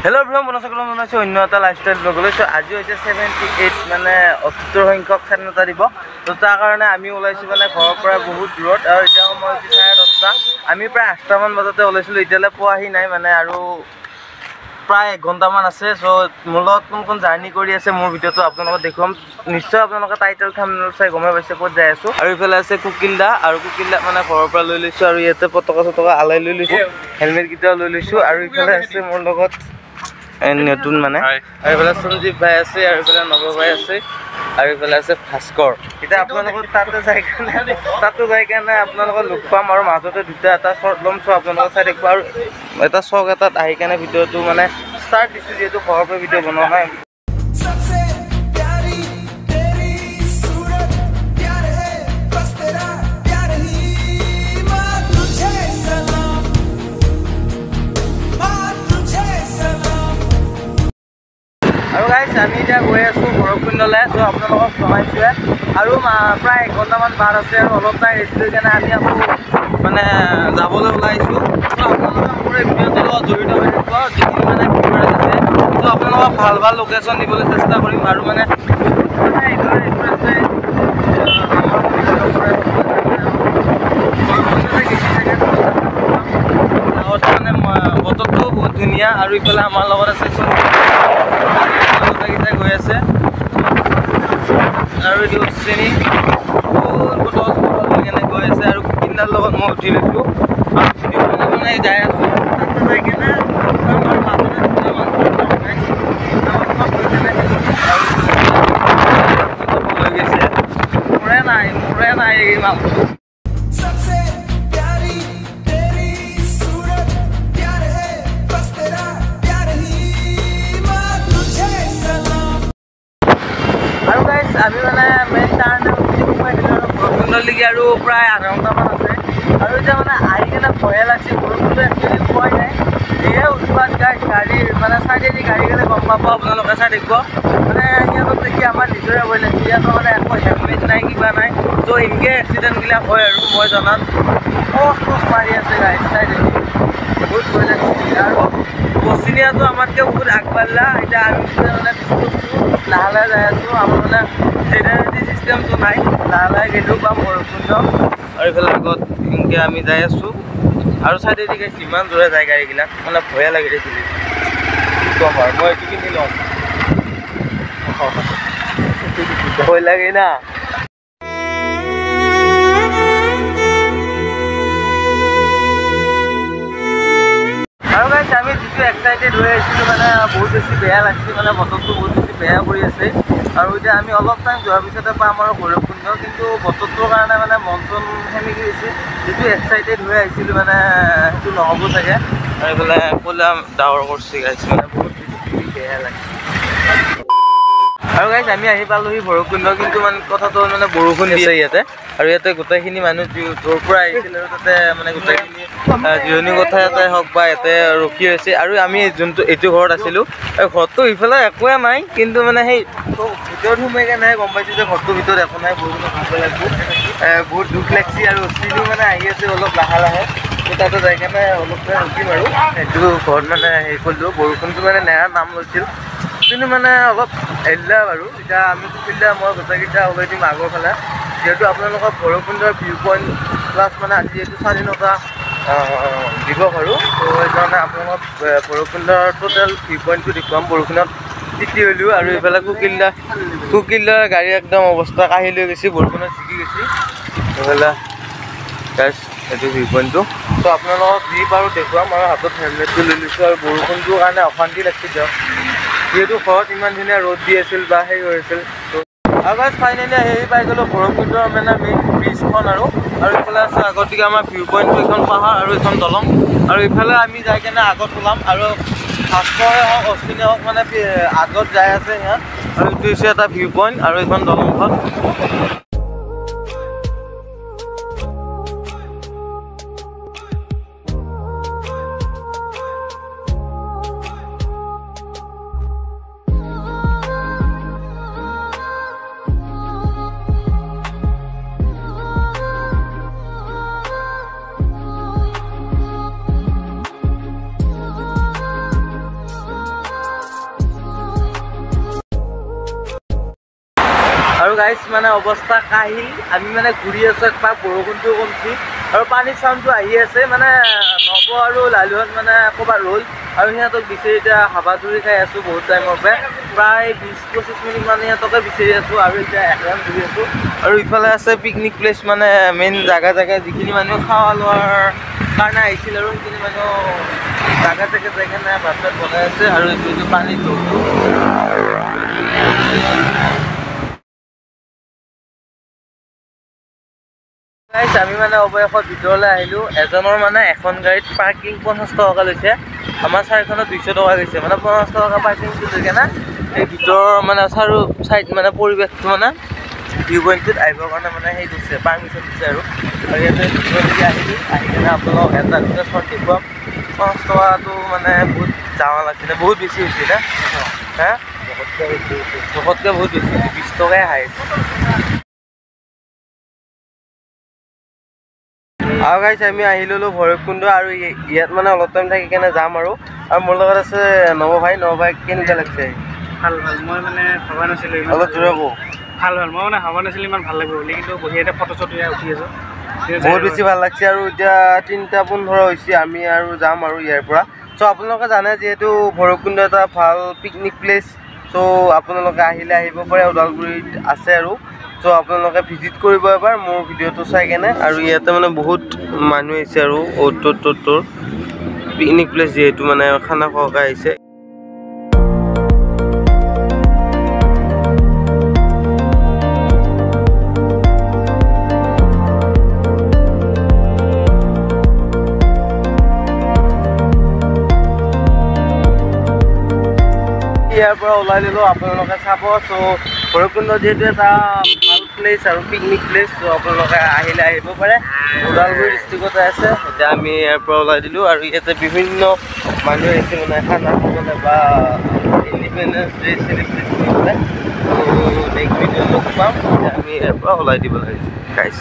Hello everyone, bonjour, mona aছো অন্য এটা lifestyle ব্লগলৈ। So আজি হৈছে 78 মানে 78 সংখ্যক স্বাধীনতা দিবস। তো তাৰ কাৰণে আমি ওলাইছো মানে ঘৰৰ পৰা বহুত দূৰত আৰু এতিয়া সময় হৈছে 10:30টা। আমি প্ৰায় 8টা মান বজাতে ওলাইছিলো, এতিয়ালৈ পোৱাহি নাই মানে আৰু প্ৰায় 1 ঘণ্টামান আছে। সো মোৰ লগত কোন জাৰ্নি কৰি আছে মোৰ ভিডিঅ'টো আপোনালোকক দেখুৱাম। নিশ্চয় আপোনালোকে টাইটেল থাম্বনেল চাই গমে পাইছে ক'ত যাই আছো। আৰু ইফালে আছে কুকিলদা আৰু কুকিলদা মানে ঘৰৰ পৰা লৈ লৈছো আৰু ইয়াতে পতকা আলাই লৈ লৈছো, হেলমেট কেইটাও লৈ লৈছো। আৰু ইফালে আছে মোৰ লগত নতুন মানে আৰু ইফালে সঞ্জীৱ ভাই আছে আৰু ইফালে নৱ ভাই আছে আৰু ইফালে আছে ভাস্কৰ। এতিয়া আপোনালোকৰ তাতো যাই কাৰণে আপোনালোকৰ লগ পাম আৰু মাজতে দুটা এটা শ্বৰ্ট ল'ম। চ' আপোনালোকৰ চাই থাকিব আৰু এটা চক এটাত আহি কাৰণে ভিডিঅ'টো মানে ষ্টাৰ্ট দিছো, যিহেতু ঘৰৰ পৰা ভিডিঅ' বনোৱা নাই। আৰু গাইজ আমি এতিয়া গৈ আছোঁ ভৈৰৱকুণ্ডলৈ। চ' আপোনালোকক জনাইছোঁৱে আৰু প্ৰায় 1 ঘণ্টামান বাট আছে আৰু অলপ টাইম ৰেষ্ট লৈ কেনে আমি আকৌ মানে যাবলৈ ওলাইছোঁ। চ' আপোনালোকে মোৰ এই ভিডিঅ'টোৰ লগত জড়িত হৈ থাকিব, যিখিনি মানে ভিডিঅ' আছে। চ' আপোনালোকক ভাল লোকেশ্যন দিবলৈ চেষ্টা কৰিম আৰু মানে বতৰটো বহুত ধুনীয়া আৰু ইফালে আমাৰ লগত আছে গৈ আছে আৰু এইটো শ্ৰেণী বটল কেনে গৈ আছে আৰু কুকিলদাৰ লগত মই উঠি লৈছোঁ আৰু মানে যাই আছোঁ। তাতে যাই কেনে লৈ গৈছে মোৰে নাই এই মালটো। আমি মানে মেইন টাৰ্ণ ভৈৰৱকুণ্ডলৈকে আৰু প্ৰায় 1/2 ঘণ্টামান আছে আৰু এতিয়া মানে আহি কেনে ভয়ে লাগছে। ভৈৰৱকুণ্ড একচুৱেলি পোৱাই নাই, যিহে উৎপাত গাড়ী মানে চাইডেদি গাড়ী গ'লে গম পাব আপোনালোকে, চাই থাকিব মানে সিহঁতক দেখি আমাৰ নিজৰে ভয় লাগিছে। ইয়াতো মানে একো হেলমেট নাই, কিবা নাই। ত' এনেকৈ এক্সিডেণ্টবিলাক হয় আৰু মই জনাত খোজ মাৰি আছে গাড়ী চাইডেদি, বহুত ভয় লাগিছে। আৰু পশ্চিমীয়াটো আমাতকৈ বহুত আগবাঢ়িলা। এতিয়া আমি মানে লাহে যাই আছোঁ, আমাৰ মানে জেনেৰেটি চিষ্টেমটো নাই, লাহে গেলোঁ পাম ভৈৰৱকুণ্ড। আৰু এইফালে আগত এনেকৈ আমি যাই আছোঁ আৰু চাইডেদি যিমান দূৰে যায় গাড়ীবিলাক মানে ভয়ে লাগে দেখিলে। কি ক'ম আৰু মই এইটো কিনি ল'ম, ভয় লাগে না। আৰু গাইজ আমি যিটো এক্সাইটেড হৈ আহিছিলোঁ মানে বহুত বেছি বেয়া লাগিছে, মানে বতৰটো বহুত বেছি বেয়া কৰি আছে। আৰু এতিয়া আমি অলপ টাইম যোৱাৰ পিছতে পাম আৰু ভৈৰৱকুণ্ড, কিন্তু বতৰটোৰ কাৰণে মানে মন চন সেমেকি গৈছে। যিটো এক্সাইটেড হৈ আহিছিলোঁ মানে সেইটো নহ'ব চাগে। আৰু এইফালে ক'লা ডাৱৰ কৰিছে গাইজ, মানে বহুত বেছি বেয়া লাগিছে। আৰু গাইজ আমি আহি পালোহি ভৈৰৱকুণ্ড, কিন্তু মানে কথাটো মানে বৰষুণ দিছে ইয়াতে আৰু ইয়াতে গোটেইখিনি মানুহ দূৰৰ পৰা আহিছিল আৰু তাতে মানে গোটেইখিনি জিৰণি কথাতে হওক বা ইয়াতে ৰখি হৈছে। আৰু আমি এইটো ঘৰত আছিলোঁ, ঘৰটো ইফালে একোৱে নাই, কিন্তু মানে সেই ভিতৰত সোমাই কেনে গম পাইছোঁ যে ঘৰটোৰ ভিতৰত একো নাই। বৰষুণত ভালকৈ লাগব, বহুত দুখ লাগিছে আৰু চিৰিও মানে আহি আছে অলপ লাহে। তাতে যাই কেনে অলপ টাইম ৰখিম আৰু সেইটো ঘৰত মানে হেৰি কৰিলোঁ। বৰষুণটো মানে নেৰাৰ নাম লৈছিল, কিন্তু মানে অলপ এৰিলা বাৰু। এতিয়া আমি কুকিলদা মই গোটেইকেইটা ওলাই দিম আগৰ ফালে, যিহেতু আপোনালোকৰ ভৈৰৱকুণ্ডৰ ভিউ পইণ্ট প্লাছ মানে আজি যিহেতু স্বাধীনতা দিৱস আৰু ত' সেইকাৰণে আপোনালোকক ভৈৰৱকুণ্ডৰ টোটেল ভিউ পইণ্টটো দেখুৱাম। বৰষুণত তিতি হ'লোঁ আৰু এইফালে কুকিলদাৰ গাড়ী একদম অৱস্থা কাঢ়ি লৈ গৈছে, বৰষুণত জিকি গৈছে। এইফালে গাইজ সেইটো ভিউ পইণ্টটো, ত' আপোনালোকক যি পাৰোঁ দেখুৱাম আৰু হাতত হেলমেটটো লৈ লৈছোঁ। আৰু বৰষুণটোৰ কাৰণে অশান্তি লাগিছে দিয়ক, যিহেতু ঘৰত ইমান ধুনীয়া ৰ'দ দি আছিল বা সেই হৈ আছিল। আৰু গাইজ ফাইনেলি হেৰি পাই গ'লোঁ ভৈৰৱকুণ্ডৰ মানে মেইন ব্ৰিজখন আৰু ইফালে আছে আগতকৈ আমাৰ ভিউ পইণ্টটো, এখন পাহাৰ আৰু এখন দলং। আৰু ইফালে আমি যাই কেনে আগত ওলাম আৰু ভাস্কৰে হওক অশ্বিনে হওক মানে আগত যাই আছে সিহঁত। আৰু এইটো হৈছে এটা ভিউ পইণ্ট আৰু এইখন দলংখন। গাইজ মানে অৱস্থা কাহিল আমি মানে ঘূৰি আছোঁ একপাক বৰষুণটো কমছি আৰু পানীৰ চাউণ্ডটো আহি আছে মানে নৱ আৰু লালুহঁত মানে ক'ৰবাত ৰ'ল আৰু সিহঁতক বিচাৰি এতিয়া হাবা ধৰি খাই আছোঁ বহুত টাইমৰ পৰা প্ৰায় 20-25 মিনিট মানে সিহঁতকে বিচাৰি আছোঁ আৰু এতিয়া একৰাউণ্ড ঘূৰি আছোঁ আৰু ইফালে আছে পিকনিক প্লেচ মানে মেইন জেগা যিখিনি মানুহ খোৱা লোৱাৰ কাৰণে আহিছিল আৰু সেইখিনি মানুহ জাগা যাই কেনে ভাত চাত বনাই আছে আৰু এইটো পানীত ঢৌটো আমি মানে অৱশেষত ভিতৰলৈ আহিলোঁ এজনৰ মানে এখন গাড়ীত পাৰ্কিং 50 টকা লৈছে আমাৰ চাৰিখনত 200 টকা গৈছে মানে 50 টকা পাৰ্কিংটো লৈ কেনে এই ভিতৰৰ মানে চাৰু চাইড মানে পৰিৱেশটো মানে ভিউ পইণ্টটোত আহিবৰ কাৰণে মানে সেই দিছে পাৰ্মিশ্যন দিছে আৰু ইয়াতে ভিতৰলৈকে আহিলোঁ আহি কেনে আপোনালোক এটা দুটা শ্বট দেখুৱাম 50 টকাটো মানে বহুত ডাঙৰ লাগিছিলে বহুত বেছি হৈছিলে হা জোখতকৈ বহুত বেছি 20 টকাই হাইষ্ট আৰু গাইছ আমি আহি ল'লোঁ ভৈৰৱকুণ্ড আৰু ইয়াত মানে অলপ টাইম থাকি কেনে যাম আৰু মোৰ লগত আছে নৱ ভাই কেনেকুৱা লাগিছে ভাল মই মানে ভবা নাছিলোঁ অলপ জোৰে কওঁ ভাল মই মানে ভবা নাছিলোঁ ইমান ভাল লাগিব বুলি কিন্তু বহি এতিয়া ফটো চটো উঠি আছোঁ বহুত বেছি ভাল লাগিছে আৰু এতিয়া 3:15 হৈছে আমি আৰু যাম আৰু ইয়াৰ পৰা চ' আপোনালোকে জানে যিহেতু ভৈৰৱকুণ্ড এটা ভাল পিকনিক প্লেচ চ' আপোনালোকে আহিব পাৰে ওদালগুৰিত আছে আৰু চ' আপোনালোকে ভিজিট কৰিব এবাৰ মোৰ ভিডিঅ'টো চাই কেনে আৰু ইয়াতে মানে বহুত মানুহ আহিছে আৰু তোৰ পিকনিক প্লেচ যিহেতু মানে খানা খোৱাকৈ আহিছে ইয়াৰ পৰা ওলাই দিলোঁ আপোনালোকে চাব চ' ভৈৰৱকুণ্ড যিহেতু এটা ভাল প্লেচ আৰু পিকনিক প্লেচ চ' আপোনালোকে আহিব পাৰে ওদালগুৰি ডিষ্ট্ৰিক্টতে আছে এতিয়া আমি ইয়াৰ পৰা ওলাই দিলোঁ আৰু ইয়াতে বিভিন্ন মানুহ আহিছে মানে খানা খাবলৈ বা ইণ্ডিপেণ্ডেঞ্চ ডে চেলিব্ৰেট কৰিবলৈ ত' নেক্সট ভিডিঅ' লগ পাম এতিয়া আমি ইয়াৰ পৰা ওলাই দিব লাগে গাইছ